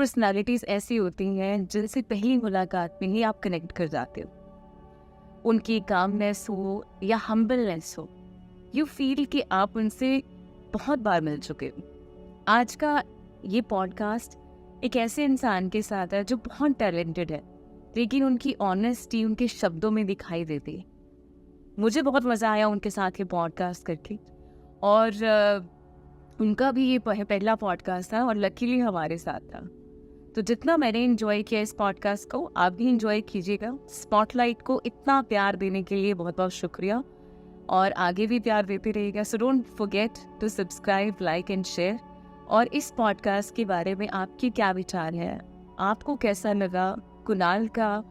Personalities ऐसी होती हैं जिनसे पहली मुलाकात में ही आप कनेक्ट कर जाते हो। उनकी कामनेस हो या हम्बलनेस हो, यू फील कि आप उनसे बहुत बार मिल चुके हो। आज का ये पॉडकास्ट एक ऐसे इंसान के साथ है जो बहुत टैलेंटेड है, लेकिन उनकी ऑनेस्टी उनके शब्दों में दिखाई देती है। मुझे बहुत मज़ा आया उनके साथ ये पॉडकास्ट करके, और उनका भी ये पहला पॉडकास्ट था और लकीली हमारे साथ था। तो जितना मैंने एंजॉय किया इस पॉडकास्ट को, आप भी एंजॉय कीजिएगा। स्पॉटलाइट को इतना प्यार देने के लिए बहुत बहुत शुक्रिया, और आगे भी प्यार देते रहिएगा। So don't forget to subscribe, like and share. और इस पॉडकास्ट के बारे में आपके क्या विचार हैं? आपको कैसा लगा कुणाल का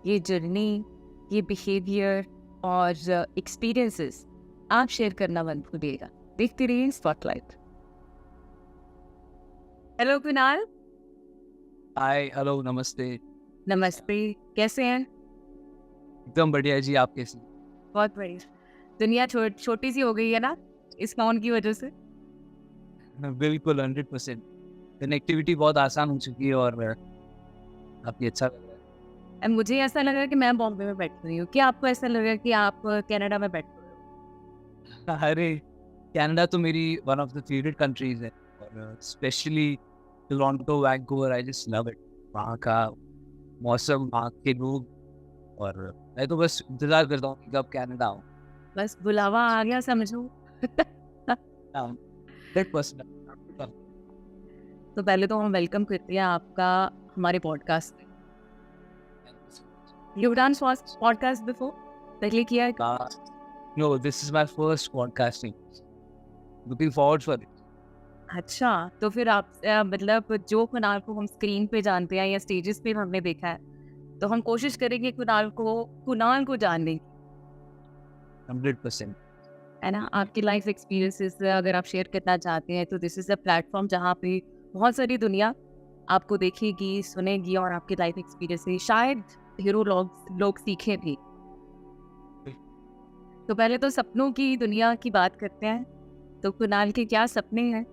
ये जर्नी, ये बिहेवियर और एक्सपीरियंसेस? आप शेयर करना मत भूलिएगा। देखते रहिए स्पॉटलाइट। हेलो कुणाल। हाय, हेलो, नमस्ते। नमस्ते, कैसे हैं? एकदम बढ़िया जी, आप कैसे? बहुत बढ़िया। दुनिया छोटी सी हो गई है ना इस फोन की वजह से। बिल्कुल 100% कनेक्टिविटी बहुत आसान हो चुकी है और काफ़ी अच्छा लग रहा एंड मुझे ऐसा लगा कि मैं बॉम्बे में बैठ रही हूँ। क्या आपको ऐसा लगा कि आप कनाडा में बैठ रहे हो? है। अरे, कनाडा तो मेरी one of the favourite countries है और specially Toronto, Vancouver, I just love it. वहाँ का मौसम, वहाँ के लोग, और मैं तो बस इंतज़ार करता हूँ कि कब कनाडा आऊँ। बस बुलावा आ गया समझो। 100%। तो पहले तो हम वेलकम करते हैं आपका हमारे पॉडकास्ट में। You done podcast before? पहले किया है क्या? No, this is my first podcasting. Looking forward for it. अच्छा, तो फिर आप मतलब जो कुणाल को हम स्क्रीन पे जानते हैं या स्टेजेस पे हमने देखा है, तो हम कोशिश करेंगे कुणाल को जानने की, 100%. है ना? आपकी लाइफ एक्सपीरियंसेस अगर आप शेयर करना चाहते हैं तो दिस इज़ अ प्लेटफॉर्म जहाँ पे बहुत सारी दुनिया आपको देखेगी, सुनेगी, और आपकी लाइफ एक्सपीरियंस से शायद हीरो लोग सीखें भी। तो पहले तो सपनों की दुनिया की बात करते हैं। तो कुणाल के क्या सपने हैं?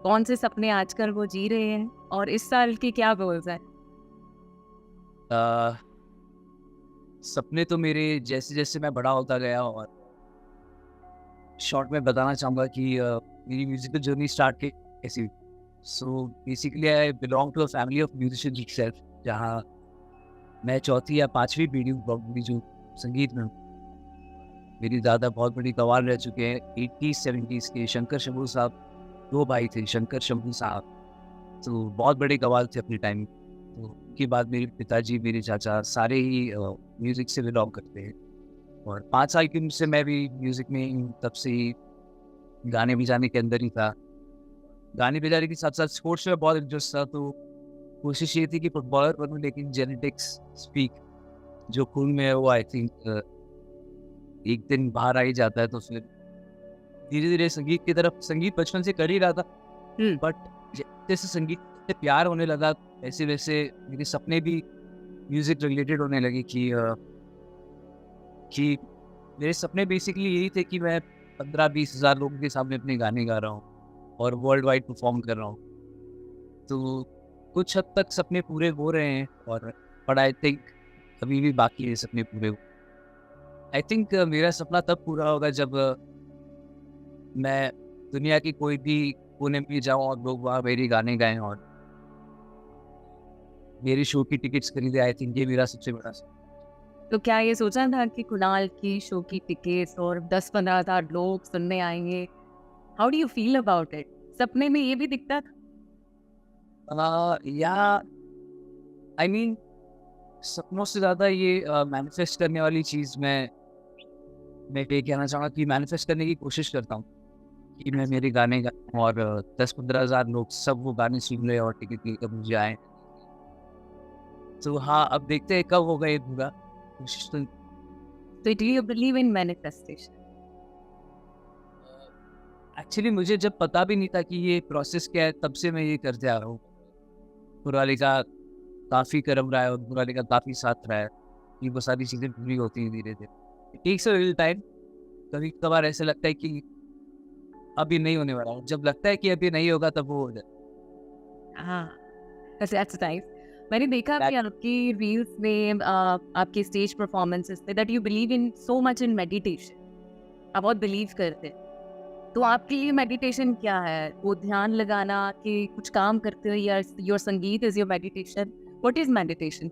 कौन से सपने आजकल वो जी रहे हैं, और इस साल के क्या गोल्स हैं? सपने तो मेरे जैसे जैसे मैं बड़ा होता गया, और शॉर्ट में बताना चाहूँगा कि मेरी म्यूजिकल जर्नी स्टार्ट की कैसी हुई। So basically I belong to a family of musicians itself, जहाँ मैं चौथी या पांचवी पीढ़ी हूँ probably जो संगीत में हूँ। मेरी दादा बहुत बड़ी कव्वाल रह चुके हैं 80s 70s के। शंकर शंभू साहब, दो भाई थे, शंकर शंभू साहब, तो बहुत बड़े कव्वाल थे अपने टाइम। तो उसके बाद मेरे पिताजी, मेरे चाचा सारे ही म्यूज़िक से बिलोंग करते हैं, और 5 साल की उम्र से मैं भी म्यूज़िक में हूँ, तब से ही गाने बजाने के अंदर ही था। गाने बजाने के साथ-साथ स्पोर्ट्स में बहुत इंटरेस्ट था, तो कोशिश ये थी कि फुटबॉलर बनूँ, लेकिन जेनेटिक्स स्पीक, जो खून में है वो आई थिंक एक दिन बाहर आ ही जाता है। तो फिर धीरे-धीरे संगीत की तरफ, संगीत बचपन से कर ही रहा था, बट जैसे संगीत से प्यार होने लगा, वैसे-वैसे मेरे सपने भी म्यूज़िक रिलेटेड होने लगे कि मेरे सपने बेसिकली यही थे कि मैं 15-20 हज़ार लोगों के सामने अपने गाने गा रहा हूँ और वर्ल्ड वाइड परफॉर्म कर रहा हूँ। तो कुछ हद तक सपने पूरे हो रहे हैं, और बट आई थिंक अभी भी बाकी है सपने पूरे। आई थिंक मेरा सपना तब पूरा होगा जब मैं दुनिया की कोई भी कोने में जाऊँ और लोग वहाँ मेरे गाने गाएँ और मेरे शो की टिकट्स खरीदे। आई थिंक ये मेरा सबसे बड़ा सपना। तो क्या ये सोचा था कि कुणाल की शो की टिकट्स और 10-15 हज़ार लोग सुनने आएंगे? How do you feel about it? सपने में ये भी दिखता था? या आई मीन सपनों से ज़्यादा ये मैनिफेस्ट करने वाली चीज़ मैं ये कहना चाहूँगा कि मैनिफेस्ट करने की कोशिश करता हूँ कि मैं मेरे गाने गाऊँ और 10-15 हज़ार लोग सब वो गाने सुन लें और टिकट लेकर मुझे आएँ। तो हाँ, अब देखते हैं कब होगा ये पूरा। कोशिश तो तो do you believe in manifestation? Actually मुझे जब पता भी नहीं था कि ये प्रोसेस क्या है, तब से मैं ये करते आ रहा हूँ। पुराने का काफ़ी कर्म रहा है और पुराने का काफ़ी साथ रहा है कि वो सारी चीज़ें पूरी होती हैं धीरे-धीरे। It takes a little time. कभी-कभार ऐसा लगता है कि अभी नहीं होने वाला है। जब लगता है कि अभी नहीं होगा, तब वो हो जाता है। हाँ, दैट्स नाइस। मैंने देखा भी आपकी रील्स में, आपके स्टेज परफॉर्मेंसेस में, that you believe in so much in meditation. आप बहुत बिलीव करते हैं। तो आपके लिए मेडिटेशन क्या है? वो ध्यान लगाना कि कुछ काम करते हो, या योर संगीत is your meditation? What is meditation?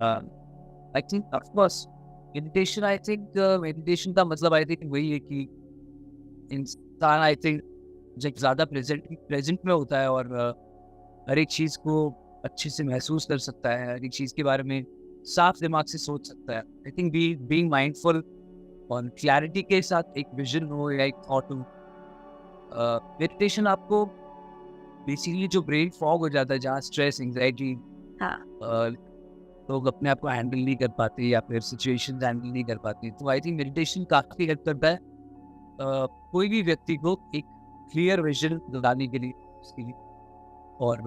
I think of course meditation, I think meditation का मतलब आई थिंक वही है कि इंसान आई थिंक जब ज़्यादा प्रेजेंट में होता है और हर एक चीज़ को अच्छे से महसूस कर सकता है, हर एक चीज़ के बारे में साफ दिमाग से सोच सकता है। आई थिंक बीइंग माइंडफुल और क्लैरिटी के साथ एक विजन हो या एक थॉट हो। मेडिटेशन आपको बेसिकली जो ब्रेन फॉग हो जाता है, जहाँ स्ट्रेस, एंग्जाइटी, हाँ, लोग अपने आप को हैंडल नहीं कर पाते या फिर सिचुएशन हैंडल नहीं कर पाते, तो आई थिंक मेडिटेशन काफ़ी हेल्प करता है कोई भी व्यक्ति को एक क्लियर विजन दिलाने के लिए, उसके लिए। और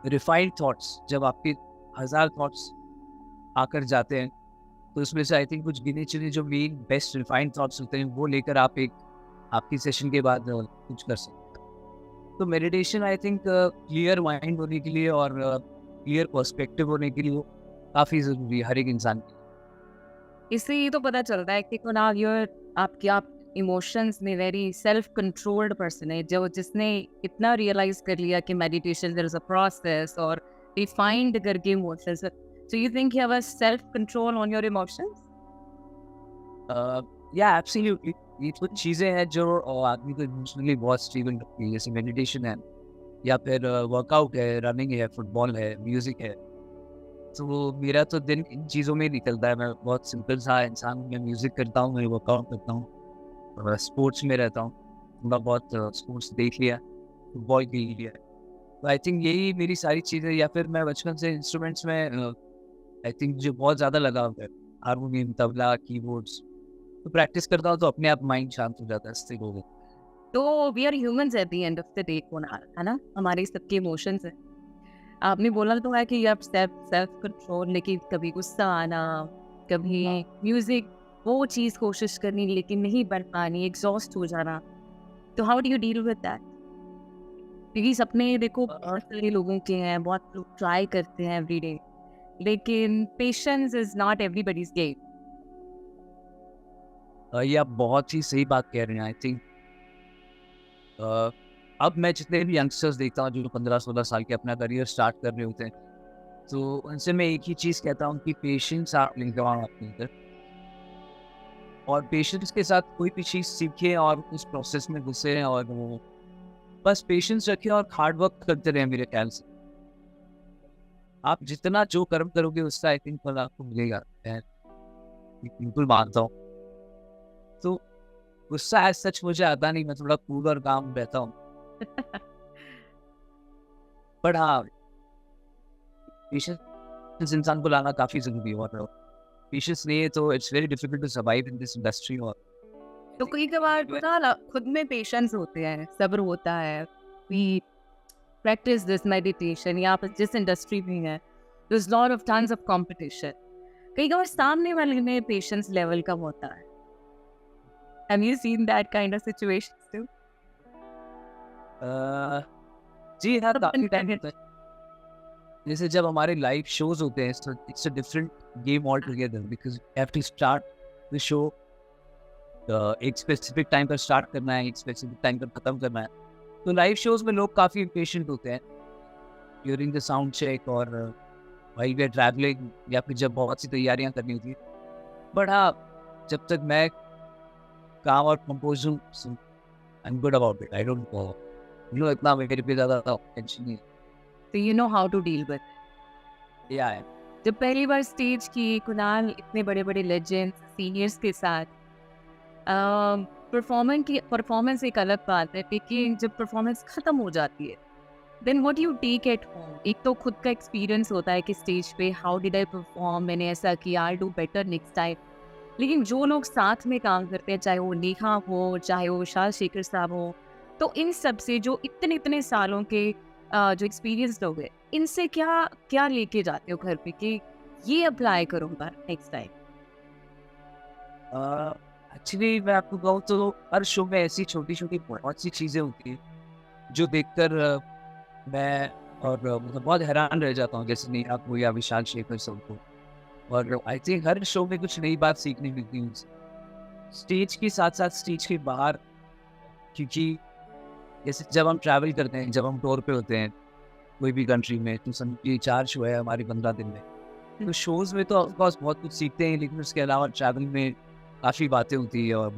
रिफाइंड थॉट्स, जब आपके 1000 थॉट्स आकर जाते हैं, तो उसमें से आई थिंक कुछ गिने चुने जो मेन बेस्ट रिफाइंड थॉट्स होते हैं, वो लेकर आप एक आपकी सेशन के बाद कुछ कर सकते हैं। तो meditation I think clear mind होने के लिए और क्लियर पर्सपेक्टिव होने के लिए वो काफ़ी ज़रूरी है हर एक इंसान के लिए। इससे ये तो पता चलता है कि कुनाल योर आप इमोशंस में वेरी सेल्फ कंट्रोल्ड पर्सन है, जो जिसने इतना रियलाइज कर लिया कि meditation there is a process, और डिफाइंड करके emotions. So you think you have a self control on your emotions? Yeah absolutely, ये कुछ चीज़ें हैं जो आदमी को इमोशनली बहुत स्टेबल रखती है, जैसे मेडिटेशन है या फिर वर्कआउट है, रनिंग है, फुटबॉल है, म्यूज़िक है। तो मेरा तो दिन इन चीज़ों में निकलता है। मैं बहुत सिंपल सा इंसान हूँ, मैं म्यूज़िक करता हूँ, मैं वर्कआउट करता हूँ, स्पोर्ट्स में रहता हूँ, थोड़ा बहुत स्पोर्ट्स देख लिया, फुटबॉल खेल लिया। तो आई थिंक यही मेरी सारी चीज़ें, या फिर मैं बचपन से इंस्ट्रूमेंट्स में आई थिंक मुझे बहुत ज़्यादा लगाव है, हारमोनियम, तबला, कीबोर्ड्स। तो प्रैक्टिस करता हूँ तो अपने आप माइंड शांत हो जाता है, स्थिर हो जाता तो we are humans at the end of the day, Kunal, है ना? हमारे सबके इमोशंस है। आपने बोला तो है कि आप सेल्फ कंट्रोल, लेकिन कभी गुस्सा आना, कभी म्यूजिक, वो चीज़ कोशिश करनी लेकिन नहीं बन पानी, एग्जॉस्ट हो जाना। तो how do you deal with that? क्योंकि सपने देखो बहुत सारे लोगों के हैं, बहुत लोग ट्राई करते हैं एवरीडे, लेकिन patience is not everybody's game. है। ये आप बहुत ही सही बात कह रहे हैं। आई थिंक अब मैं जितने भी यंगस्टर्स देखता हूँ जो 15-16 साल के अपना करियर स्टार्ट कर रहे होते हैं, तो उनसे मैं एक ही चीज़ कहता हूँ कि पेशेंस आप लेके आओ अपने अंदर, और पेशेंस के साथ कोई भी चीज़ सीखें और उस प्रोसेस में घुसे, और वो बस पेशेंस रखें और हार्ड वर्क करते रहें। मेरे ख्याल से आप जितना जो कर्म करोगे उसका आई थिंक फल आपको मिलेगा। मैं बिल्कुल मानता हूँ। तो गुस्सा है सच मुझे आता नहीं, मैं थोड़ा कूल और काम रहता हूँ, बट हाँ, पेशेंस इंसान को लाना काफ़ी ज़रूरी है, और पेशेंस नहीं है तो it's very difficult to survive in this industry. और तो कई कबार पता ना खुद में पेशेंस होते हैं, सब्र होता है। वी प्रैक्टिस दिस मेडिटेशन, या आप जिस इंडस्ट्री में है, there is lot of tons of competition. कई बार सामने वाले में पेशेंस लेवल कम होता है। Have you seen that kind of situations too? जी हाँ, काफ़ी टाइम होता है। जैसे जब हमारे लाइव शोज होते हैं, it's a different game all together, because you have to start the show एक स्पेसिफिक टाइम पर स्टार्ट करना है, एक स्पेसिफिक टाइम पर खत्म करना है। तो लाइव शोज में लोग काफ़ी इम्पेशेंट होते हैं ड्यूरिंग द साउंड चेक, और व्हाइल वी आर ट्रैवलिंग, या फिर जब बहुत सी तैयारियां करनी होती है। बट हाँ, जब तक मैं काम और कंपोज हूँ, I am good about it. I don't know इतना मेरे पे ज़्यादा टेंशन नहीं तो you know how to deal with. है। या जब पहली बार स्टेज की कुणाल इतने बड़े बड़े लेजेंड्स सीनियर्स के साथ, परफॉर्मेंस एक अलग बात है, लेकिन जब परफॉर्मेंस खत्म हो जाती है, then what you take at home? एक तो खुद का एक्सपीरियंस होता है कि स्टेज पे हाउ डिड आई परफॉर्म, मैंने ऐसा किया, I do better next time. लेकिन जो लोग साथ में काम करते हैं, चाहे वो नेहा हो, चाहे वो विशाल शेखर साहब हो, तो इन सब से जो इतने इतने सालों के जो एक्सपीरियंस लोग हैं, इनसे क्या क्या लेके जाते हो घर पे कि ये अप्लाई करूँगा नेक्स्ट टाइम? एक्चुअली मैं आपको कहूँ तो हर शो में ऐसी छोटी छोटी बहुत सी चीज़ें होती हैं जो देखकर मैं और मतलब बहुत हैरान रह जाता हूँ जैसे नेहा को या विशाल शेखर सर को। और आई थिंक हर शो में कुछ नई बात सीखने मिलती है उनसे, स्टेज के साथ साथ स्टेज के बाहर। क्योंकि जैसे जब हम ट्रैवल करते हैं, जब हम टूर पे होते हैं कोई भी कंट्री में, तो समझिए 4 शो है हमारे 15 दिन में। तो शोज़ में तो ऑफ कोर्स बहुत कुछ सीखते हैं, लेकिन उसके अलावा ट्रैवल में काफ़ी बातें होती है और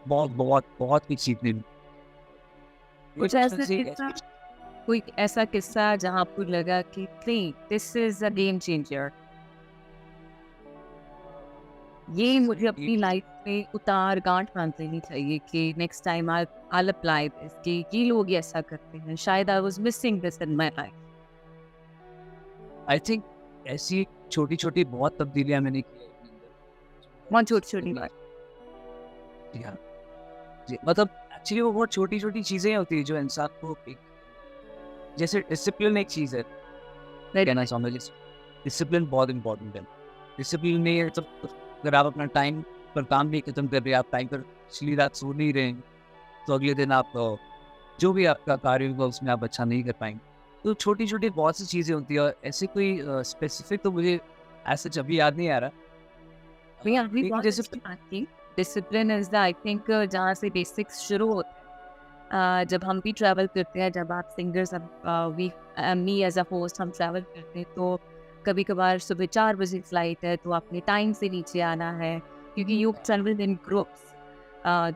बहुत बहुत बहुत कुछ सीखने में। कुछ ऐसा किस्सा, कोई ऐसा किस्सा जहाँ आपको लगा कि नहीं, this is a game changer, ये मुझे अपनी लाइफ में उतार गांठ बांध लेनी चाहिए कि next time I apply this, कि ये लोग ऐसा करते हैं, शायद I was missing this in my life. I think ऐसी छोटी-छोटी बहुत तब्दीलियाँ मैंने की है अपने अंदर। बहुत छोटी छोटी बात। जी हाँ। जी, मतलब एक्चुअली वो बहुत छोटी-छोटी चीज़ें होती हैं जो इंसान को एक, जैसे डिसिप्लिन एक चीज़ है, कहना चाहूँगा जैसे डिसिप्लिन बहुत इम्पोर्टेंट है। डिसिप्लिन नहीं है तो अगर आप अपना टाइम पर काम नहीं खत्म कर रहे, आप टाइम पर पिछली रात सो नहीं रहे हैं, तो अगले दिन आप जो भी आपका कार्य होगा उसमें आप अच्छा नहीं कर पाएँगे। तो छोटी-छोटी बहुत सी चीज़ें होती हैं और ऐसे कोई स्पेसिफिक तो मुझे ऐसा अभी याद नहीं आ रहा। भैया आपने लेकिन बहुत जैसे अच्छी बात की। Discipline is the, I think, जहाँ से बेसिक्स शुरू होते हैं। जब हम भी ट्रैवल करते हैं, जब आप singers, we me as a host, हम ट्रैवल करते हैं तो कभी कभार सुबह 4 बजे फ्लाइट है तो आपने टाइम से नीचे आना है, क्योंकि यू ट्रैवल इन ग्रुप्स।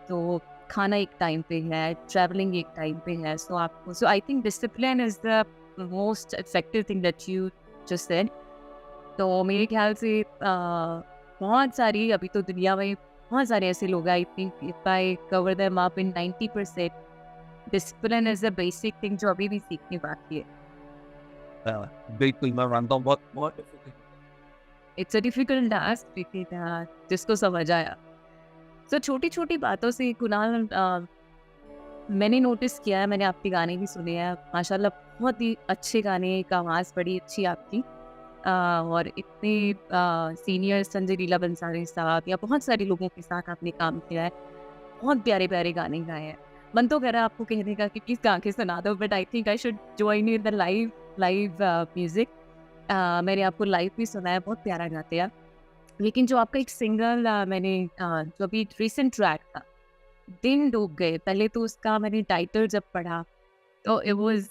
तो खाना एक टाइम पे है, ट्रैवलिंग एक टाइम पे है, सो आपको, so I think discipline is the most effective thing that you just said. तो मेरे ख्याल से बहुत सारी, अभी तो दुनिया में बहुत सारे ऐसे लोग, I think if I cover them up in 90%, discipline is a basic thing जो अभी भी सीखनी बाकी है। बिल्कुल मैं मानता हूँ बहुत बहुत difficult। It's a difficult task, लेकिन जिसको समझ आया। तो छोटी छोटी बातों से कुणाल, मैंने नोटिस किया है, मैंने आपके गाने भी सुने हैं, माशाल्लाह बहुत ही अच्छे गाने, एक आवाज़ बड़ी अच्छी आपकी। और इतने सीनियर संजय लीला बंसाली साहब या बहुत सारे लोगों के साथ आपने काम किया है, बहुत प्यारे प्यारे गाने गाए हैं। मन तो कह रहा है आपको कहने का कि प्लीज़ गा के सुना दो, but I think I should join in the live live music. मैंने आपको लाइव भी सुना है, बहुत प्यारा गाते हैं आप। लेकिन जो आपका एक सिंगल मैंने जो अभी रिसेंट ट्रैक था, दिन डूब गए, पहले तो उसका मैंने टाइटल जब पढ़ा तो इट वाज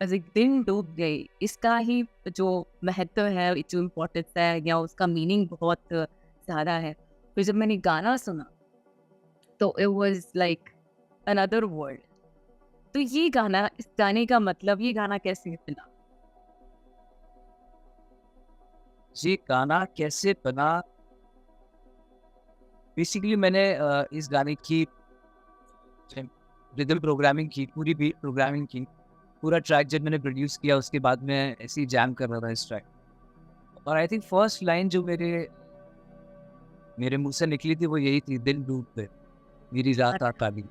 एज़ एक दिन डूब गए, इसका ही जो महत्व है, जो इम्पोर्टेंस है या उसका मीनिंग बहुत ज़्यादा है। फिर जब मैंने गाना सुना तो it was like another world. तो ये गाना, इस गाने का मतलब, ये गाना कैसे बना? ये गाना कैसे बना, बेसिकली मैंने इस गाने की रिदम प्रोग्रामिंग की, पूरी बीट प्रोग्रामिंग की। पूरा ट्रैक जब मैंने प्रोड्यूस किया उसके बाद मैं ऐसे ही जैम कर रहा था इस ट्रैक। और आई थिंक फर्स्ट लाइन जो मेरे मेरे मुंह से निकली थी वो यही थी, दिल डूब गए मेरी रात आ काली।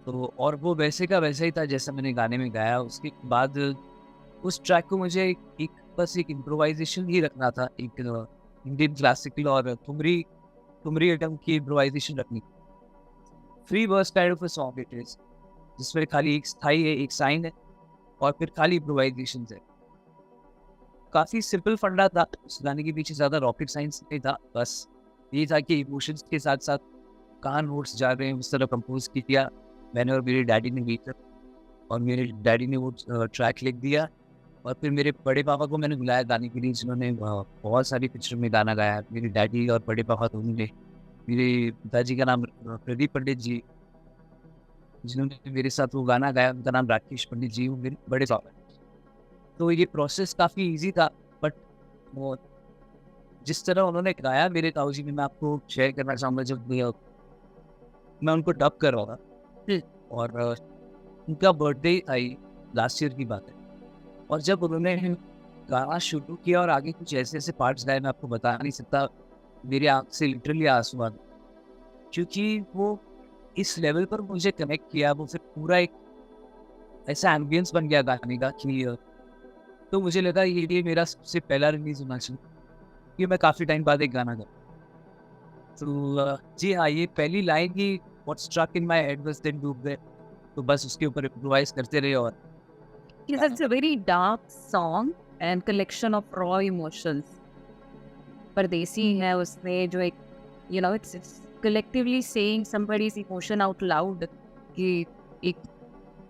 तो और वो वैसे का वैसा ही था जैसा मैंने गाने में गाया। उसके बाद उस ट्रैक को मुझे एक बस एक इम्प्रोवाइजेशन ही रखना था, एक इंडियन क्लासिकल और ठुमरी ठुमरी आइटम की इम्प्रोवाइजेशन रखनी। Free verse kind of a song it is, जिसमें खाली एक स्थाई है, एक साइन है और फिर खाली इम्प्रोवाइजेशन है। काफ़ी सिंपल फंडा था उस गाने के पीछे, ज़्यादा रॉकेट साइंस नहीं था। बस ये था कि इमोशंस के साथ साथ कहाँ नोट्स जा रहे हैं उस तरह कंपोज किया मैंने और मेरे डैडी ने मिलकर। और मेरे डैडी ने वो ट्रैक लिख दिया। और फिर मेरे बड़े पापा को मैंने बुलाया गाने के लिए, जिन्होंने बहुत सारी पिक्चर में गाना गाया। मेरे डैडी और बड़े पापा दोनों ने। मेरे पिताजी का नाम प्रदीप पंडित जी, जिन्होंने मेरे साथ वो गाना गाया, उनका नाम राकेश पंडित जी, वो मेरे बड़े पापा हैं। तो ये प्रोसेस काफ़ी ईज़ी था, बट वो जिस तरह उन्होंने गाया मेरे ताऊजी ने, मैं आपको शेयर करना चाहूँगा। जब मैं उनको डब कर रहा था और उनका बर्थडे था, ये लास्ट ईयर की बात है। और जब उन्होंने गाना शुरू किया और आगे कुछ ऐसे-ऐसे पार्ट्स गाए, मैं आपको बता नहीं सकता, मेरी आँख से लिटरली आँसू आ गए। क्योंकि वो इस लेवल पर मुझे कनेक्ट किया, वो फिर पूरा एक ऐसा एम्बियंस बन गया गाने का कि तो मुझे लगा ये मेरा सबसे पहला रिलीज़ होना चाहिए, कि मैं काफ़ी टाइम बाद एक गाना गाऊँ। तो जी हाँ, ये पहली लाइन ही what struck in my head was then डूब गए। तो बस उसके ऊपर इम्प्रोवाइज़ करते रहे और It's a very dark song and collection of raw emotions. परदेसी है उसमें जो एक it's collectively saying somebody's emotion out loud कि एक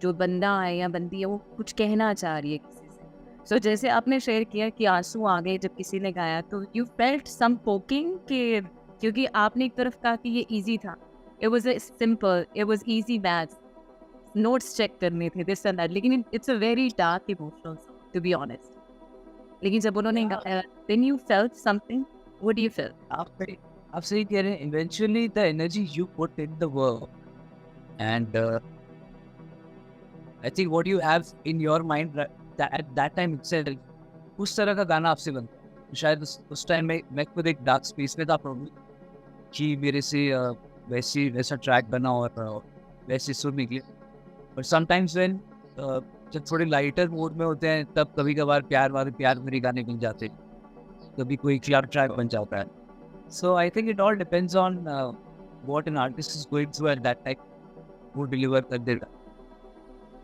जो बंदा है या बंदी है वो कुछ कहना चाह रही है किसी से. सो जैसे आपने शेयर किया कि आंसू आ गए जब किसी ने गाया, तो यू फेल्ट सम पोकिंग के, क्योंकि आपने एक तरफ कहा कि ये इजी था, it was simple, it was easy maths, notes check करने थे, दिस एंड दैट, लेकिन it's a very dark emotional to be honest. लेकिन जब उन्होंने गाया, then you felt something. What do you feel? आप सही कह रहे हैं. Eventually the energy you put in the work and I think what you have in your mind at that time itself, उस तरह का गाना आपसे बनता है. तो शायद उस टाइम में मैं खुद एक डार्क स्पेस में था प्रॉब्लम कि मेरे से वैसा ट्रैक बना और वैसे सुर निकले. बट समटाइम्स व्हेन जब थोड़े लाइटर मूड में होते हैं तब कभी कभार प्यार भरे गाने बन जाते हैं, कभी कोई क्लब ट्रैक बन जाता है. So I think it all depends on what an artist is going through at that time, वो डिलीवर कर देगा.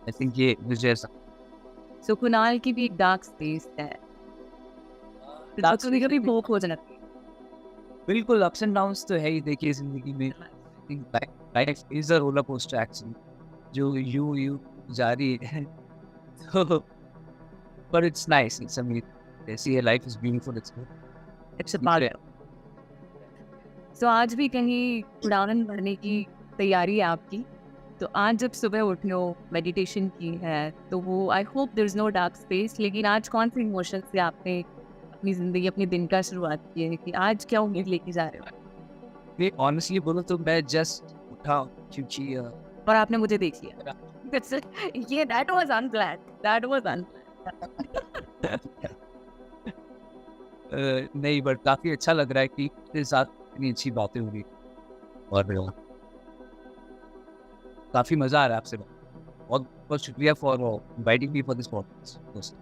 आई थिंक ये मुझे ऐसा. सो कुणाल की भी एक डार्क स्पेस है, कभी कभी बहुत हो जाती है. बिल्कुल, अप्स एंड डाउन्स तो है ही देखिए जिंदगी में. I think life is a roller coaster actually, जो यू जा रही है. तो पर इट्स नाइस, इट्स अमेजिंग. ऐसी है life, is beautiful, it's a part. So आज भी कहीं उड़ान भरने की तैयारी है आपकी. तो आज जब सुबह उठे हो, मेडिटेशन की है, तो वो I hope there is no dark space, लेकिन आज कौन से इमोशन से आपने अपनी ज़िंदगी, अपने दिन का शुरुआत की है, कि आज क्या उम्मीद लेके जा रहे हो? मैं ऑनेस्टली बोलूं तो मैं जस्ट उठा क्योंकि और आपने मुझे देख लिया. ये दैट वाज अनप्लान्ड. नहीं, बट काफी अच्छा लग रहा है कि इसके साथ इतनी अच्छी बातें हो रही और काफी मजा आ रहा है आपसे. बहुत बहुत शुक्रिया for inviting me for this podcast.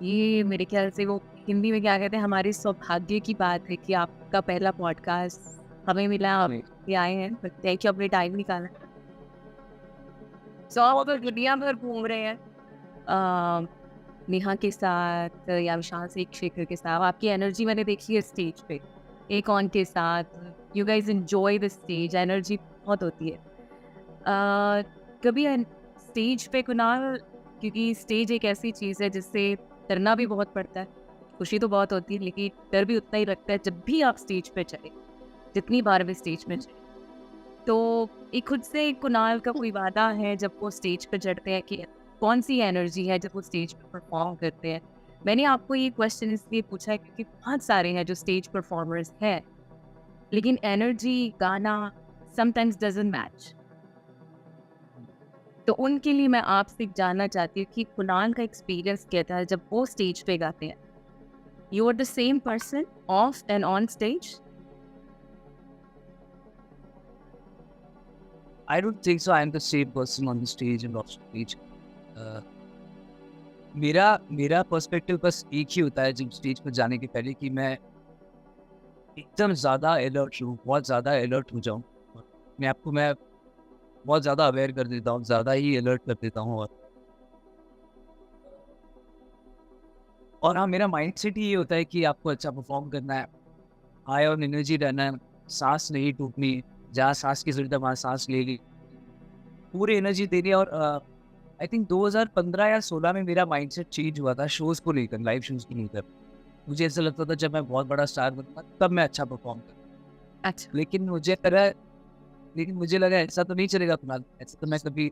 ये मेरे ख्याल से वो हिंदी में क्या कहते हैं, हमारे सौभाग्य की बात है कि आपका पहला पॉडकास्ट हमें मिला, आप ये आए हैं. थैंक यू, अपने टाइम निकाला. सो आप अगर दुनिया भर घूम रहे हैं नेहा के साथ या विशाल शेखर के साथ, आपकी एनर्जी मैंने देखी है स्टेज पे एक ऑन के साथ. You guys enjoy the stage, energy बहुत होती है. कभी स्टेज पे कुणाल, क्योंकि स्टेज एक ऐसी चीज़ है जिससे डरना भी बहुत पड़ता है, खुशी तो बहुत होती है, लेकिन डर भी उतना ही लगता है जब भी आप स्टेज पे चले, जितनी बार भी स्टेज पे चले. तो एक खुद से कुणाल का कोई वादा है जब वो स्टेज पे चढ़ते हैं, कि कौन सी एनर्जी है जब वो स्टेज पे परफॉर्म करते हैं? मैंने आपको ये क्वेश्चन इसलिए पूछा है क्योंकि बहुत सारे हैं जो स्टेज परफॉर्मर्स हैं, लेकिन एनर्जी, गाना समटाइम्स डजंट मैच. तो उनके लिए मैं आपसे जानना चाहती हूँ कि कुणाल का एक्सपीरियंस क्या था जब वो स्टेज पे गाते हैं. You are the same person off and on stage? I don't think so. I am the same person on the stage and off stage. मेरा पर्सपेक्टिव बस एक ही होता है जब स्टेज पर जाने के पहले कि मैं एकदम ज़्यादा अलर्ट हूँ, बहुत ज़्यादा अलर्ट हो जाऊँ. मैं आपको मैं बहुत ज़्यादा अवेयर कर देता हूँ, ज़्यादा ही अलर्ट कर देता हूँ. और हाँ, मेरा माइंडसेट ही ये होता है कि आपको अच्छा परफॉर्म करना है, हाई ऑन एनर्जी रहना है, सांस नहीं टूटनी, जहाँ सांस की जरूरत है वहाँ सांस ले ली, पूरी एनर्जी देनी है. और आई थिंक 2015 या 16 में मेरा माइंडसेट चेंज हुआ था शोज़ को लेकर, लाइव शोज़ को लेकर. मुझे ऐसा लगता था जब मैं बहुत बड़ा स्टार बनूंगा तब मैं अच्छा परफॉर्म करूँ. अच्छा. लेकिन मुझे लगा ऐसा तो नहीं चलेगा फिलहाल, ऐसा तो मैं कभी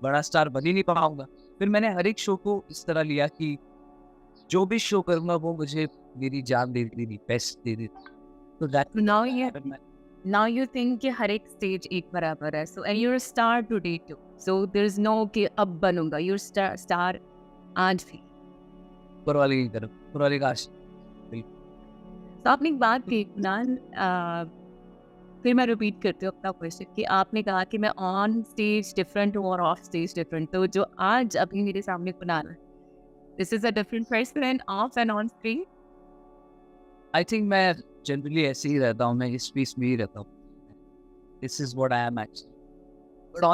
बड़ा स्टार बन ही नहीं पाऊंगा. फिर मैंने हर एक शो को इस तरह लिया कि जो भी शो करूंगा वो मुझे मेरी जान दे देनी, बेस्ट दे देती. तो दैट Now you think कि हर एक स्टेज एक बराबर है. So and you're a star today too. So there's no कि अब बनूंगा. You're star आज भी. पुरवाली की तरफ, पुरवाली का आश. तो आपने एक बात कही कुणाल, फिर मैं रिपीट करती हूँ अपना क्वेश्चन, कि आपने कहा कि मैं ऑन स्टेज डिफरेंट हूँ और ऑफ स्टेज डिफरेंट. तो जो आज अभी मेरे सामने कुणाल है, this is a different person end of and on stage. I think मैं जनरली ऐसे ही रहता हूँ, मैं इस स्पेस में ही रहता हूँ. This is what I am actually. But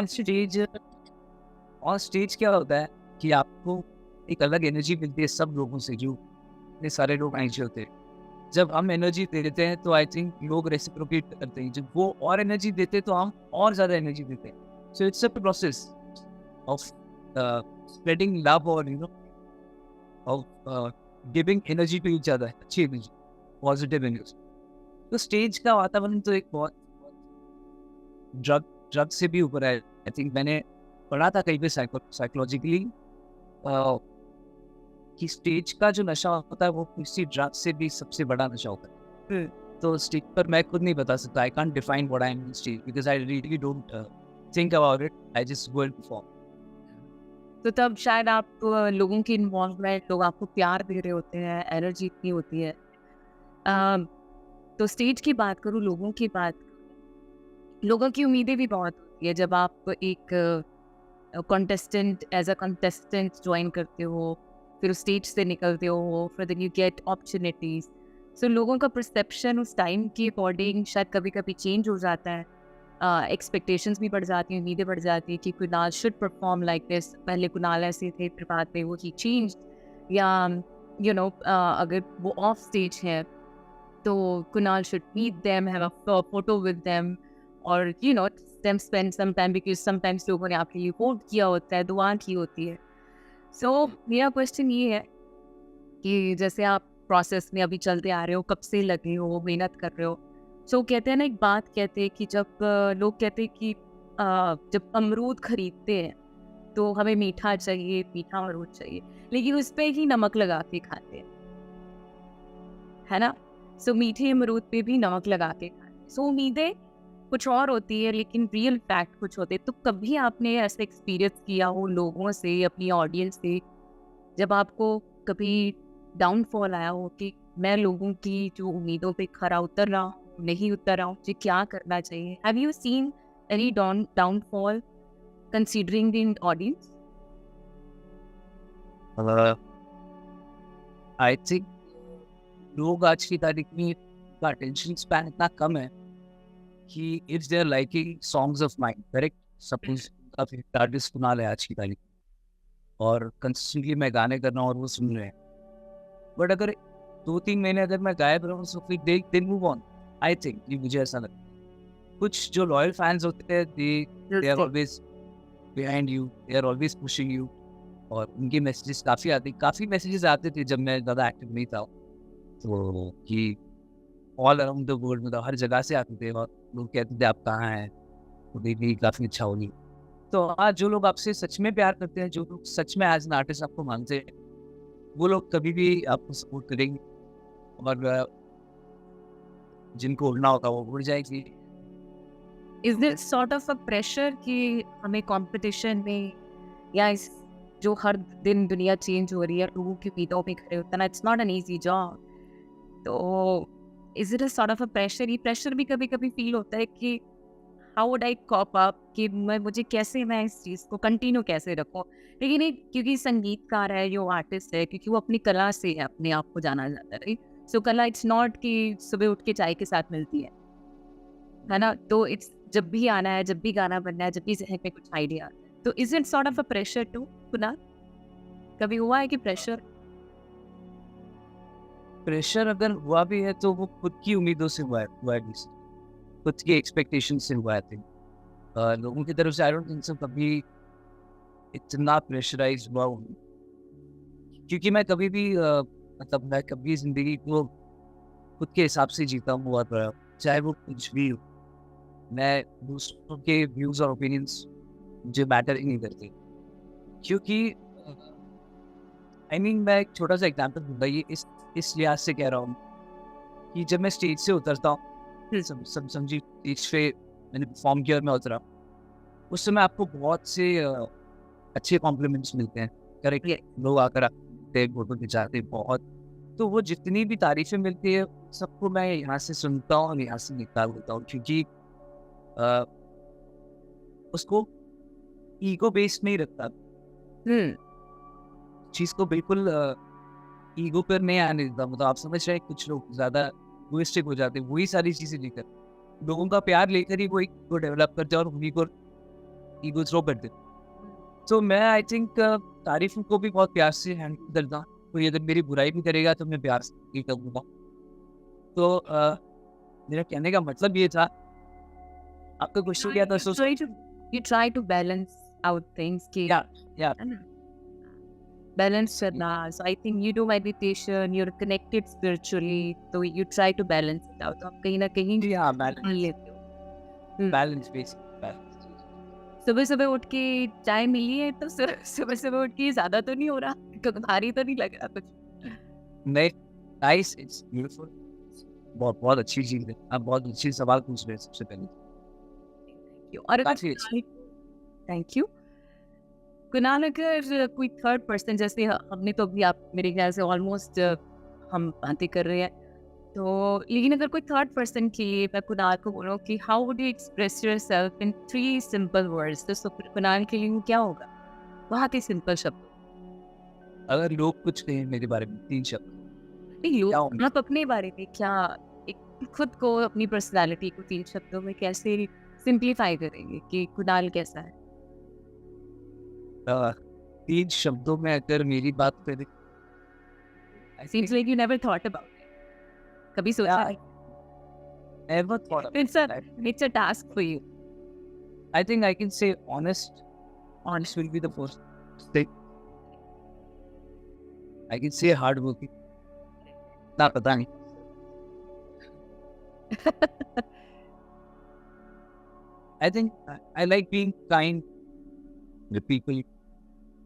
on stage क्या होता है कि आपको एक अलग एनर्जी मिलती है सब लोगों से, जो इतने सारे लोग नीचे होते हैं। जब हम एनर्जी देते हैं तो आई थिंक लोग रेसिप्रोकेट करते हैं, जब वो और एनर्जी देते हैं तो हम और ज़्यादा एनर्जी देते हैं। So it's a process of spreading love और of giving energy to each other, अच्छी एनर्जी, पॉजिटिव एनर्जी। तो स्टेज का वातावरण तो एक बहुत ड्रग ड्रग से भी ऊपर है। आई थिंक मैंने पढ़ा था कहीं पे साइकोलॉजिकली कि स्टेज का जो नशा होता है वो किसी ड्रग से भी सबसे बड़ा नशा होता है। तो स्टेज पर मैं खुद नहीं बता सकता, I can't define what I am on stage because I really don't think about it, I just go and perform. तो तब शायद आप लोगों की इन्वॉल्वमेंट, लोग आपको प्यार दे रहे होते हैं, एनर्जी इतनी होती है। तो स्टेज की बात करूँ, लोगों की बात, लोगों की उम्मीदें भी बहुत होती है जब आप एक contestant as a contestant join करते हो, फिर उस स्टेज से निकलते हो, फिर then you get opportunities. So लोगों का परसेप्शन उस टाइम के अकॉर्डिंग शायद कभी कभी चेंज हो जाता है, एक्सपेक्टेशंस भी बढ़ जाती हैं, उम्मीदें बढ़ जाती हैं कि Kunal should perform like this. पहले कुणाल ऐसे थे, फिर बाद में वो ही चेंज, या अगर वो ऑफ स्टेज है तो Kunal should meet them, have a photo with them, और them spend some time, because sometimes लोगों ने आपके लिए वोट किया होता है, दुआ की होती है। सो मेरा क्वेश्चन ये है कि जैसे आप प्रोसेस में अभी चलते आ रहे हो, कब से लगे हो, मेहनत कर रहे हो। सो कहते हैं ना, एक बात कहते हैं कि जब लोग कहते हैं कि जब अमरूद खरीदते हैं तो हमें मीठा चाहिए, मीठा अमरूद चाहिए, लेकिन उस पर ही नमक लगा के खाते हैं, है ना। सो मीठे अमरूद पे भी नमक लगा के खाते हैं। सो उम्मीदें कुछ और होती है लेकिन रियल फैक्ट कुछ होते हैं। तो कभी आपने ऐसा एक्सपीरियंस किया हो लोगों से, अपनी ऑडियंस से, जब आपको कभी डाउनफॉल आया हो कि मैं लोगों की जो उम्मीदों पे खरा उतर रहा हूँ, नहीं उतर रहा हूँ, मुझे क्या करना चाहिए? Have you seen any downfall considering the audience? I think लोग आज की तारीख में का अटेंशन स्पैन इतना कम है कि it's their liking songs of mind, correct. Suppose का फेवरेट आर्टिस्ट कुणाल है आज की तारीख में, और कंसिस्टेंटली मैं गाने कर रहा हूँ और वो सुन रहे हैं। बट अगर 2-3 महीने अगर मैं गायब रहूँ तो फिर they move on. I think ये मुझे ऐसा लगता है। कुछ जो लॉयल फैंस होते हैं, they are always behind you, they are always pushing you, और उनके मैसेजेस काफ़ी मैसेजेस आते थे जब मैं ज़्यादा एक्टिव नहीं था, तो कि ऑल अराउंड द वर्ल्ड, मतलब हर जगह से आते थे और लोग कहते थे आप कहाँ हैं, तो भी काफ़ी अच्छा होगी। तो आज जो लोग आपसे सच में प्यार करते हैं, जो लोग सच में एज एन आर्टिस्ट आपको मानते हैं, वो लोग कभी भी आपको सपोर्ट करेंगे, और जिनको उड़ना होगा वो उड़ जाएगी। Is this sort of a pressure कि हमें कंपटीशन में, या इस जो हर दिन दुनिया चेंज हो रही है, लोगों की उम्मीदों पे खड़े उतरना, it's not an easy job. तो is it a sort of a pressure? ये प्रेशर भी कभी कभी फील होता है कि how would I cope up, कि मुझे कैसे, मैं इस चीज़ को कंटिन्यू कैसे रखूं। लेकिन एक, क्योंकि संगीतकार है, जो आर्टिस्ट है, क्योंकि वो अपनी कला से अपने आप को जाना जाता है, राइट। सो कला इट्स नॉट कि सुबह उठ के चाय के साथ मिलती है ना। तो इट्स जब भी आना है, जब भी गाना बनना है, जब भी जहन में कुछ आइडिया। तो is it sort of a pressure to Kunal? कभी हुआ है कि प्रेशर? प्रेशर अगर हुआ भी है तो वो खुद की उम्मीदों से हुआ है, खुद की एक्सपेक्टेशन से हुआ है। I think लोगों की तरफ से आई डोंट थिंक सो कभी इतना प्रेशराइज हुआ हूँ, क्योंकि मैं कभी भी मतलब मैं कभी जिंदगी को खुद के हिसाब से जीता हूँ, और चाहे वो कुछ भी हो, मैं दूसरों के व्यूज और ओपिनियंस मुझे मैटर ही नहीं करते, क्योंकि आई मीन मैं एक छोटा सा एग्जांपल दूंगा, ये इस लिहाज से कह रहा हूँ कि जब मैं स्टेज से उतरता हूँ, समझी स्टेज पे मैंने परफॉर्म किया और मैं उतरा, उस समय आपको बहुत से अच्छे कॉम्प्लीमेंट्स मिलते हैं, करेक्ट। लोग आकर आपसे फोटो खिंचाते हैं बहुत, तो वो जितनी भी तारीफें मिलती है सबको मैं यहाँ से सुनता हूँ और यहाँ से निकाल देता हूँ, क्योंकि उसको ईगो बेस्ड नहीं रखता, चीज को बिल्कुल ईगो पर नहीं आने देता। मतलब आप समझ रहे हैं, कुछ लोग ज्यादा इगोइस्टिक हो जाते हैं, वही सारी चीजें लेकर, लोगों का प्यार लेकर ही वो ईगो डेवलप करते हैं और उन्हीं को ईगो थ्रो करते हैं। तो मैं आई थिंक तारीफ़ों को भी बहुत प्यार से हैंडल करता हूँ। कोई अगर मेरी बुराई भी करेगा तो मैं प्यार से ही करूँगा। तो मेरा कहने का मतलब ये था, आपका क्वेश्चन क्या था? You try to balance out things कि या है ना? बैलेंस करना। So I think you do meditation, you are connected spiritually, तो you try to balance it out. तो आप कहीं ना कहीं जी हाँ, मान लेते हो। Balance basic balance. सुबह सुबह उठ के चाय मिली है तो सुबह सुबह उठ के ज्यादा तो नहीं हो रहा, क्योंकि भारी तो नहीं लग रहा कुछ। नहीं, नाइस, इट्स ब्यूटीफुल। बहुत बहुत अच्छी चीज़ है। आप बहुत अच्छी सवाल पूछ रहे हैं सबसे पहले। और अगर काफ़ी अच्छी। थैंक यू कुणाल, अगर कोई थर्ड पर्सन, जैसे हमने तो अभी आप मेरे ख्याल से ऑलमोस्ट हम बातें कर रहे हैं, तो लेकिन अगर कोई थर्ड पर्सन के लिए मैं कुणाल को बोलूँ कि how would you express yourself in 3 simple words, तो कुणाल के लिए वो क्या होगा? बहुत ही सिंपल शब्द। अगर लोग कुछ कहें मेरे बारे में 3 शब्द, नहीं, क्या लोग होंगे? आप अपने बारे में क्या, एक खुद को, अपनी पर्सनालिटी को 3 शब्दों में कैसे सिंप्लीफाई करेंगे कि कुणाल कैसा है? 3 शब्दों में अगर मेरी बात करें, I seems think like you never thought about it. कभी सोचा या नहीं? Never thought about it's a that. It's a task for you. I think I can say honest. Honest will be the first thing. I can say hardworking. ना पता नहीं। I think I like being kind with people.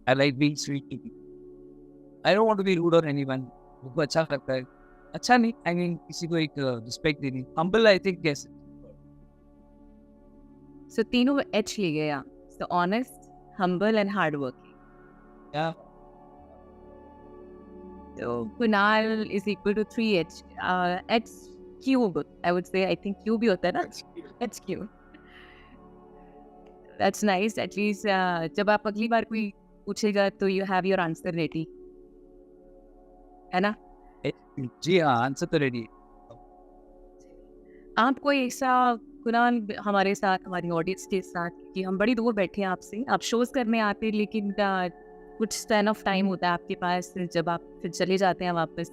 I like being sweet to people. I don't want to be rude on anyone. मुझको अच्छा लगता है। अच्छा नहीं, I mean किसी को एक रिस्पेक्ट देनी। Humble I think कैसे? सो तीनों में एच लिए गए आप। So honest, humble and hard working. या So Kunal is equal to 3H. H cube, I would say. I think cube ही होता है ना? H cube. That's nice. At least जब आप अगली बार कोई पूछेगा तो you have your answer ready, है ना? जी हाँ, आंसर तो रेडी है। आप कोई ऐसा कुणाल हमारे साथ, हमारी ऑडियंस के साथ, कि हम बड़ी दूर बैठे हैं आपसे, आप शोज करने आते हैं, लेकिन कुछ स्पैन ऑफ टाइम होता है आपके पास, जब आप फिर चले जाते हैं वापस,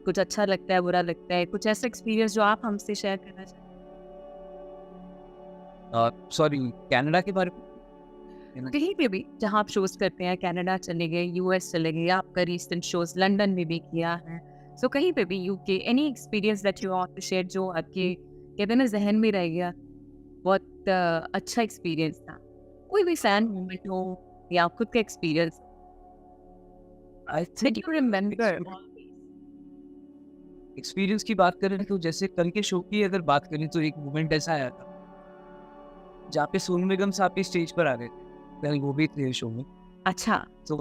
कुछ अच्छा लगता है, बुरा लगता है, कुछ ऐसा एक्सपीरियंस जो आप हमसे शेयर करना चाहें? सॉरी, कनाडा के बारे में? कहीं पे भी जहाँ आप शोज करते हैं, कनाडा चले गए, यूएस चले गए, आपका रिसेंट शोज लंदन में भी किया है, सो कहीं पे भी, UK, any experience that you want to share जो आपके, कहते हैं ना, जहन में रह गया, बहुत अच्छा एक्सपीरियंस था, कोई भी फैन मोमेंट हो या खुद का experience I that think you remember. Experience की बात करें तो जैसे कल के शो की अगर बात करें तो एक मोमेंट ऐसा आया था जहाँ पे सोनू निगम साहब भी स्टेज पर आ गए थे। कल वो भी थे शो में। अच्छा, तो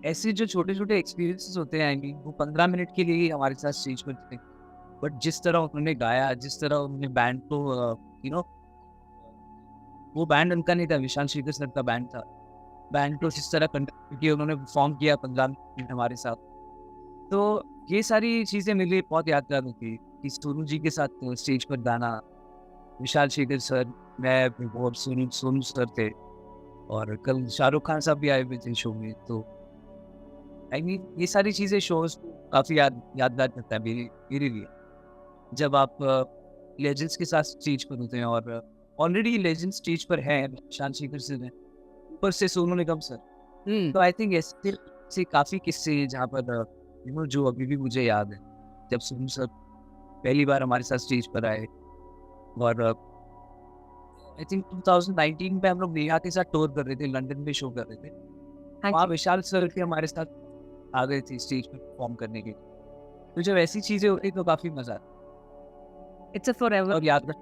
ऐसे जो छोटे-छोटे एक्सपीरियंसेस होते हैं, आई मीन वो 15 मिनट के लिए ही हमारे साथ स्टेज पर थे। बट जिस तरह उन्होंने गाया, जिस तरह उन्होंने बैंड को यू नो वो बैंड उनका नहीं था, विशाल शेखर सर का बैंड था। बैंड को जिस तरह कंडक्ट किया उन्होंने, परफॉर्म किया 15 मिनट हमारे साथ। तो ये सारी चीज़ें मेरे लिए बहुत यादगार होती कि सोनू जी के साथ स्टेज पर गाना, विशाल शेखर सर, मैं और सोनू सोनू सर थे और कल शाहरुख खान साहब भी आए हुए थे शो में। तो आई मीन ये सारी चीज़ें शोज़ काफ़ी यादगार करता है मेरे लिए। जब आप लेजेंड्स के साथ स्टेज पर होते हैं और ऑलरेडी लेजेंड्स स्टेज पर हैं, विशाल शेखर सर हैं, ऊपर से सोनू निगम सर। तो आई थिंक ऐसे काफ़ी किस्से हैं जहाँ पर जो अभी भी मुझे याद है। जब सोनू सर पहली बार हमारे साथ स्टेज पर आए और आई थिंक 2019 में हम लोग नेहा के साथ टूर कर रहे थे, लंदन में शो कर रहे थे। हाँ वहाँ जी, विशाल सर भी हमारे साथ आ गए थे स्टेज पे परफॉर्म करने के लिए। तो जब ऐसी चीज़ें होती तो काफ़ी मज़ा आता इट्स अ फॉरएवर। और याद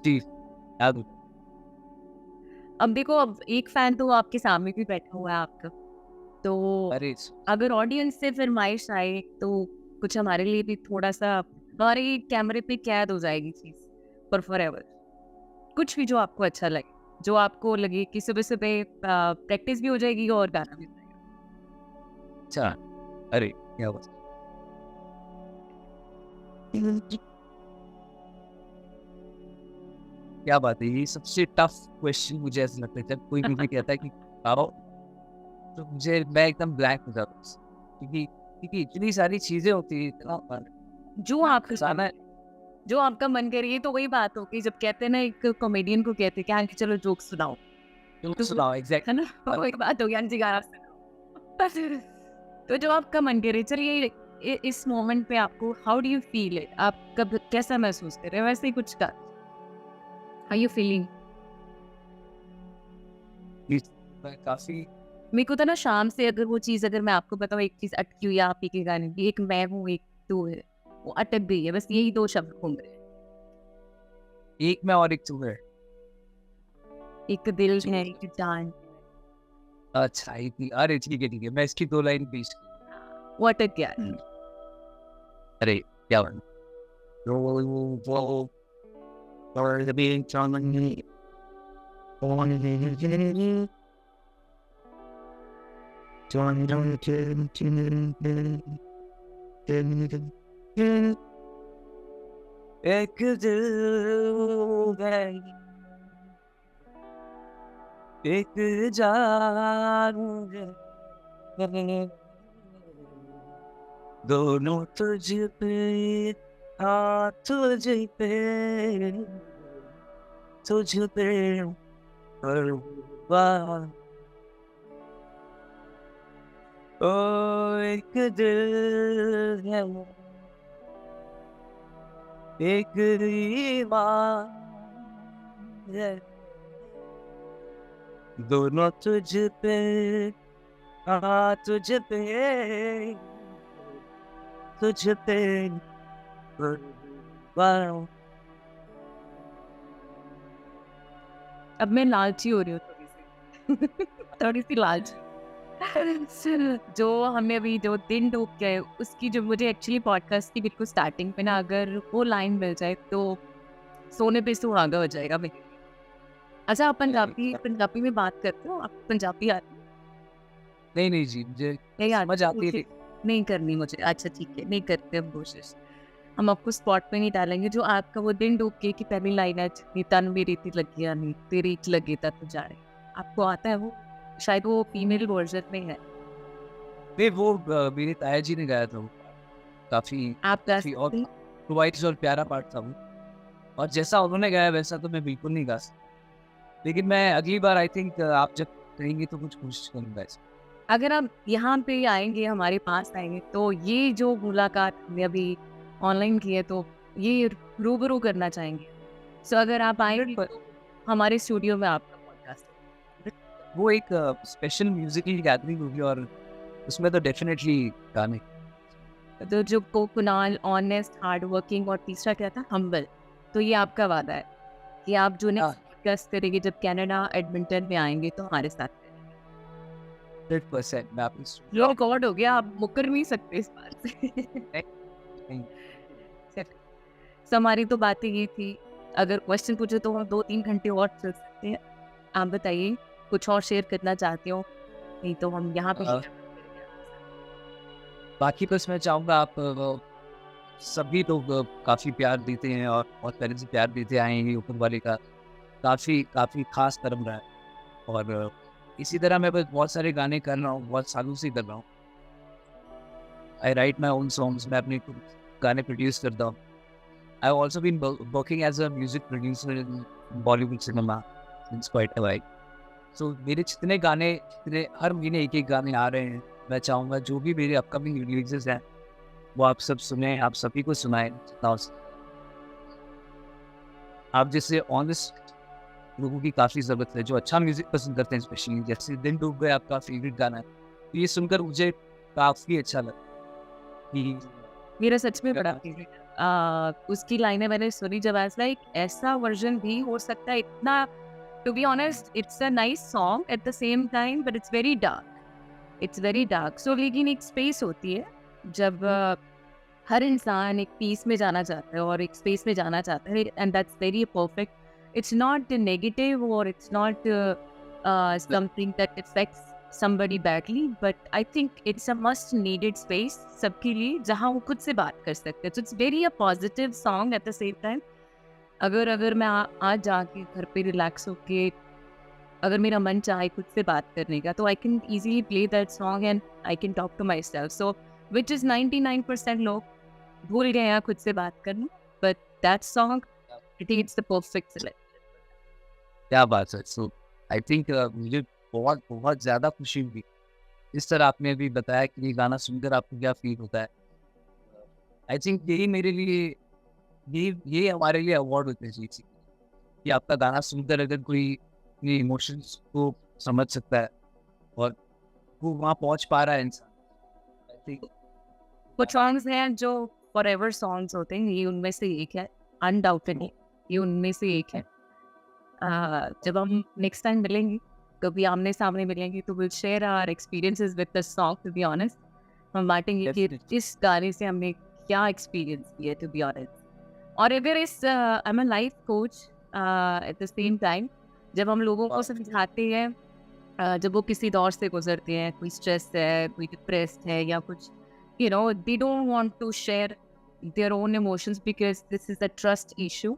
जी, याद होता। अब देखो, अब एक फैन तो आपके सामने भी बैठा हुआ है आपका, तो अरे अगर ऑडियंस से फरमाइश आए तो कुछ हमारे लिए भी थोड़ा सा, हमारे कैमरे पे कैद हो जाएगी चीज फॉर फॉरएवर। कुछ भी जो आपको अच्छा लगे, जो आपको लगे कि सुबह सुबह प्रैक्टिस भी हो जाएगी और गाना भी हो जाएगा। अच्छा, अरे क्या बात। क्या बात है, ये सबसे टफ क्वेश्चन मुझे ऐसा लगता है जब कोई मुझे कहता है कि आओ तो मैं एकदम ब्लैंक हो जाता हूँ, क्योंकि क्योंकि इतनी सारी चीज़ें होती हैं, इतना जो आपका फसाना है। जो आपका मन करे, ये तो वही बात होगी जब कहते हैं ना, एक कॉमेडियन को कहते हैं कि आंटी चलो जोक सुनाओ, जोक तो सुनाओ, है एग्ज़ैक्टली। ना, वही बात होगी आंटी गाना सुनाओ। तो जो आपका मन करे, चलिए इस मोमेंट पे आपको how do you feel it, आप कब कैसा महसूस कर रहे हो, वैसे ही कुछ का हाउ यू फीलिंग। मैं काफ़ी मेरे को तो ना शाम से अगर वो चीज़, अगर मैं आपको बताऊँ एक चीज़ अटकी हुई है आप ही के गाने की, एक मैं हूँ एक तू है, वो अटक गई है, बस यही 2 शब्द घूम रहे हैं। एक मैं और एक तू है। एक दिल जी। है, एक जान, अच्छा, इतनी अरे ठीक है, मैं इसकी 2 लाइन पेश की। वो अटक गया है। अरे क्या बात है। एक दिल है, एक जान है, दोनों तुझ पे, हाँ तुझ पे, तुझ पे परवाह। ओ एक दिल है, एक ईमान है, दोनों तुझ पे, हाँ तुझ पे, तुझ पे परवाह। अब मैं लालची हो रही हूँ थोड़ी-सी थोड़ी-सी लालची। जो हमें अभी जो दिन डूब गए, उसकी जो मुझे एक्चुअली पॉडकास्ट की बिल्कुल स्टार्टिंग पे ना अगर वो लाइन मिल जाए तो सोने पे सुहागा हो जाएगा मेरे लिए। अच्छा, आप पंजाबी पंजाबी में बात करते हो? आपको पंजाबी आती है? नहीं जी, मुझे नहीं समझ आती? आती है, मुझे नहीं करनी मुझे। अच्छा ठीक है, नहीं करते हम कोशिश। हम आपको स्पॉट पे नहीं डालेंगे। जो आपका वो दिन डूब के की पहली लाइन है, जितनी तन मेरी ती लगिया नी, तेरी च लगे ता तू जाने। आपको आता है वो? शायद वो फीमेल वर्ज़न में है। नहीं वो मेरे ताया जी ने गाया था वो, काफ़ी आप गा काफ़ी और सकते हैं? वाइट और प्यारा पार्ट था वो, और जैसा उन्होंने गाया वैसा तो मैं बिल्कुल नहीं गा सकता। लेकिन मैं अगली बार आई थिंक आप जब कहेंगे तो कुछ कोशिश करूँगा इसमें। अगर आप यहाँ पे आएँगे, हमारे पास आएँगे, तो ये जो मुलाकात हमने अभी ऑनलाइन की है, तो ये रूबरू करना चाहेंगे। सो अगर आप आएँगी पर तो हमारे स्टूडियो में आपका पॉडकास्ट वो एक स्पेशल म्यूज़िकल गैदरिंग होगी, और उसमें तो डेफ़िनेटली गाने। है। तो जो कुनाल ऑनेस्ट, हार्ड वर्किंग और तीसरा क्या था? हम्बल। तो ये आपका वादा है कि आप जो हाँ, नेक्स्ट पॉडकास्ट करेंगे जब कनाडा एडमिंटन में आएँगे तो हमारे साथ करेंगे। 100% मैं आपकी लो रिकॉर्ड हो गया, आप मुकर नहीं सकते इस बात से। नहीं, सो हमारी तो बातें ये थी। अगर क्वेश्चन पूछे तो हम 2-3 घंटे और चल सकते हैं। आप बताइए, कुछ और शेयर करना चाहते हो? नहीं तो हम यहाँ पे अ, बाकी बस मैं चाहूँगा आप सभी लोग काफ़ी प्यार देते हैं और बहुत पहले से प्यार देते आए हैं, ये ऊपर वाले का काफ़ी काफ़ी ख़ास कर्म रहा है। और इसी तरह मैं बस बहुत सारे गाने कर रहा हूँ, बहुत सालों से कर रहा हूँ। I write my own songs, मैं अपने खुद गाने प्रोड्यूस करता हूँ। I have also been working as a music producer in Bollywood cinema since quite a while. So मेरे जितने गाने, जितने हर महीने एक-एक गाने आ रहे हैं, मैं चाहूँगा जो भी मेरे अपकमिंग रिलीज़ेज़ हैं, वो आप सब सुनें, आप सभी को सुनाएँ जितना हो सके। आप जैसे ऑनेस्ट लोगों की काफ़ी ज़रूरत है, जो अच्छा म्यूज़िक पसंद करते हैं, स्पेशली जैसे दिन डूब गए आपका फ़ेवरेट गाना है। तो ये सुनकर मुझे काफ़ी अच्छा लगा कि मेरा सच में बड़ा फेवरेट है। उसकी लाइनें मैंने सुनी जब, ऐसा एक ऐसा वर्ज़न भी हो सकता है इतना, to be honest it's a nice song at the same time but it's very dark, it's very dark. So लेकिन एक स्पेस होती है जब हर इंसान एक पीस में जाना चाहता है और एक स्पेस में जाना चाहता है, and that's very perfect. It's not negative और it's not something that affects somebody badly, but I think it's a must needed space सबके लिए जहाँ वो खुद से बात कर सकते हैं। So it's very a positive song at the same time। अगर अगर मैं आज जाके घर पे रिलैक्स होके अगर मेरा मन चाहे खुद से बात करने का, तो I can easily play that song and I can talk to my self, so which is 99% लोग भूल गए हैं खुद से बात करना, but that song it is the perfect selection. क्या बात है। सो आई थिंक मुझे बहुत बहुत ज़्यादा खुशी हुई इस तरह आपने अभी बताया कि ये गाना सुनकर आपको क्या फील होता है। आई थिंक यही मेरे लिए ये हमारे लिए अवार्ड होते हैं कि आपका गाना सुनकर अगर कोई अपने इमोशंस को समझ सकता है और वो वहाँ पहुँच पा रहा है इंसान। आई थिंक कुछ सॉन्ग्स हैं जो फॉरएवर सॉन्ग्स होते हैं, ये उनमें से एक है, अनडाउटेडली ये उनमें से एक है। जब हम नेक्स्ट टाइम मिलेंगे, कभी आमने सामने मिलेंगे, तो will share our experiences with the song, to be honest. हम बांटेंगे कि Definitely. इस गाने से हमने क्या एक्सपीरियंस किया, टू बी ऑनेस्ट। और अगर इस I am a life coach at the same time, जब हम लोगों को Wow. समझाते हैं, जब वो किसी दौर से गुजरते हैं, कोई स्ट्रेस है, कोई डिप्रेस्ड है या कुछ, you know, they don't want to share their own emotions because this is a trust issue,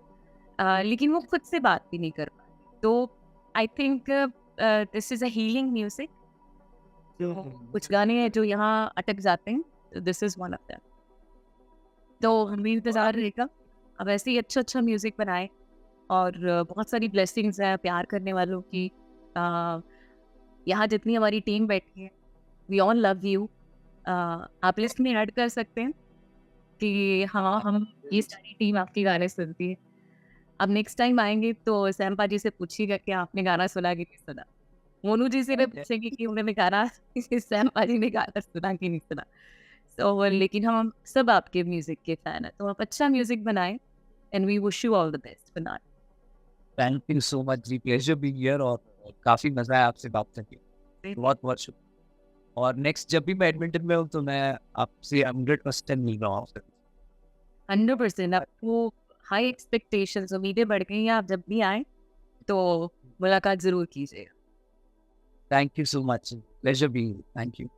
लेकिन वो खुद से बात भी नहीं कर पाते, तो I think this is a healing music. तो कुछ गाने हैं जो यहाँ अटक जाते हैं, this is one of them. तो हमें इंतजार रहेगा, अब ऐसे ही अच्छा अच्छा म्यूजिक बनाए, और बहुत सारी ब्लेसिंग्स हैं प्यार करने वालों की। यहाँ जितनी हमारी टीम बैठी है, वी ऑल लव यू। आप लिस्ट में ऐड कर सकते हैं कि हाँ, हम ये सारी टीम आपके गाने सुनती है। अब नेक्स्ट टाइम आएंगे तो सैम पाजी से पूछिएगा कि आपने गाना सुना कि नहीं सुना। मोनू जी से भी पूछेंगे कि उन्होंने गाना सैम पाजी ने गाना सुना कि नहीं सुना। सो लेकिन हम सब आपके म्यूजिक के फैन हैं, तो आप अच्छा म्यूजिक बनाएं, and we wish you all the best for that. Thank you so much जी, प्लेजर बीइंग हियर और काफ़ी मज़ा आया आपसे बात करके। बहुत बहुत शुक्रिया। और नेक्स्ट जब भी मैं एडमिंटन में हूँ तो मैं आपसे 100% मिल रहा हूँ आपसे। 100% आपको हाई एक्सपेक्टेशंस, उम्मीदें बढ़ गई हैं, आप जब भी आएँ तो मुलाकात ज़रूर कीजिएगा। Thank you so much. Pleasure being. Thank you.